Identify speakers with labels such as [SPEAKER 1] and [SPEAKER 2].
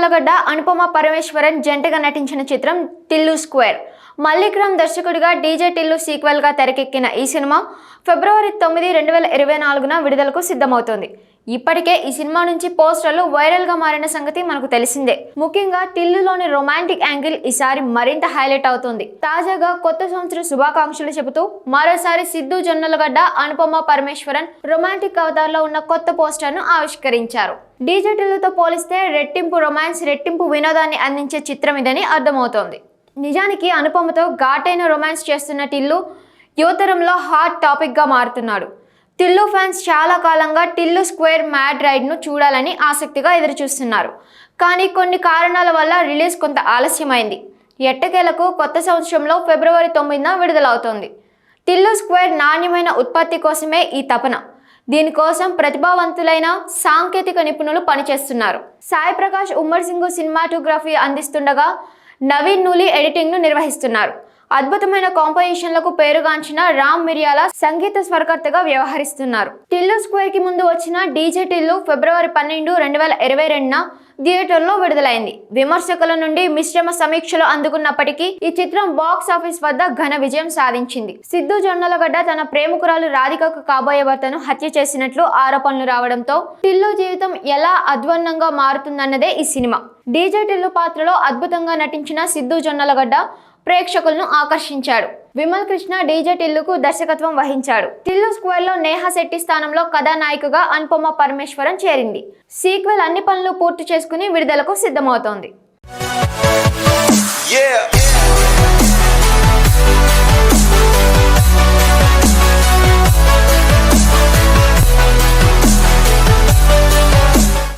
[SPEAKER 1] జొన్నలగడ్డ అనుపమ పరమేశ్వరన్ జంటగా నటించిన చిత్రం టిల్లు స్క్వేర్. మల్లిక్రామ్ దర్శకుడిగా డీజే టిల్లు సీక్వెల్ గా తెరకెక్కిన ఈ సినిమా ఫిబ్రవరి 9, 2024న విడుదలకు సిద్ధమవుతోంది. ఇప్పటికే ఈ సినిమా నుంచి పోస్టర్లు వైరల్ గా మారిన సంగతి మనకు తెలిసిందే. ముఖ్యంగా టిల్లులోని రొమాంటిక్ యాంగిల్ ఈసారి మరింత హైలైట్ అవుతుంది. తాజాగా కొత్త సంవత్సర శుభాకాంక్షలు చెబుతూ మరోసారి సిద్ధు జొన్నలగడ్డ అనుపమ పరమేశ్వరన్ రొమాంటిక్ అవతారంలో ఉన్న కొత్త పోస్టర్ ను ఆవిష్కరించారు. డీజే టిల్లుతో పోలిస్తే రెట్టింపు రొమాన్స్, రెట్టింపు వినోదాన్ని అందించే చిత్రం ఇదని అర్థమవుతోంది. నిజానికి అనుపమతో ఘాటైన రొమాన్స్ చేస్తున్న టిల్లు యువతరంలో హాట్ టాపిక్ గా మారుతున్నాడు. టిల్లు ఫ్యాన్స్ చాలా కాలంగా టిల్లు స్క్వేర్ మ్యాడ్ రైడ్ ను చూడాలని ఆసక్తిగా ఎదురుచూస్తున్నారు. కానీ కొన్ని కారణాల వల్ల రిలీజ్ కొంత ఆలస్యమైంది. ఎట్టకేలకు కొత్త సంవత్సరంలో ఫిబ్రవరి 9న విడుదలవుతోంది. టిల్లు స్క్వేర్ నాణ్యమైన ఉత్పత్తి కోసమే ఈ తపన. దీనికోసం ప్రతిభావంతులైన సాంకేతిక నిపుణులు పనిచేస్తున్నారు. సాయి ప్రకాష్ ఉమ్మర్ సింగ్ సినిమాటోగ్రఫీ అందిస్తుండగా నవీన్ నూలి ఎడిటింగ్ ను నిర్వహిస్తున్నారు. అద్భుతమైన కాంపోజిషన్లకు పేరుగాంచిన రామ్ మిరియాల సంగీత స్వరకర్తగా వ్యవహరిస్తున్నారు. టిల్లు స్క్వేర్ కి ముందు వచ్చిన డీజే టిల్లు ఫిబ్రవరి 12, 2022న థియేటర్లో విడుదలైంది. విమర్శకుల నుండి మిశ్రమ సమీక్షలు అందుకున్నప్పటికీ ఈ చిత్రం బాక్స్ ఆఫీస్ వద్ద ఘన విజయం సాధించింది. సిద్ధు జొన్నలగడ్డ తన ప్రేమికురాలు రాధికకు కాబోయే భర్తను హత్య చేసినట్లు ఆరోపణలు రావడంతో టిల్లు జీవితం ఎలా అధ్వాన్నంగా మారుతుందన్నదే ఈ సినిమా. డీజే టిల్లు పాత్రలో అద్భుతంగా నటించిన సిద్ధు జొన్నలగడ్డ ప్రేక్షకులను ఆకర్షించాడు. విమల్ కృష్ణ డీజే టిల్లుకు దర్శకత్వం వహించాడు. టిల్లు స్క్వేర్ లో నేహా శెట్టి స్థానంలో కథానాయికగా అనుపమ పరమేశ్వరన్ చేరింది. సీక్వెల్ అన్ని పనులు పూర్తి చేసుకుని విడుదలకు సిద్ధమవుతోంది.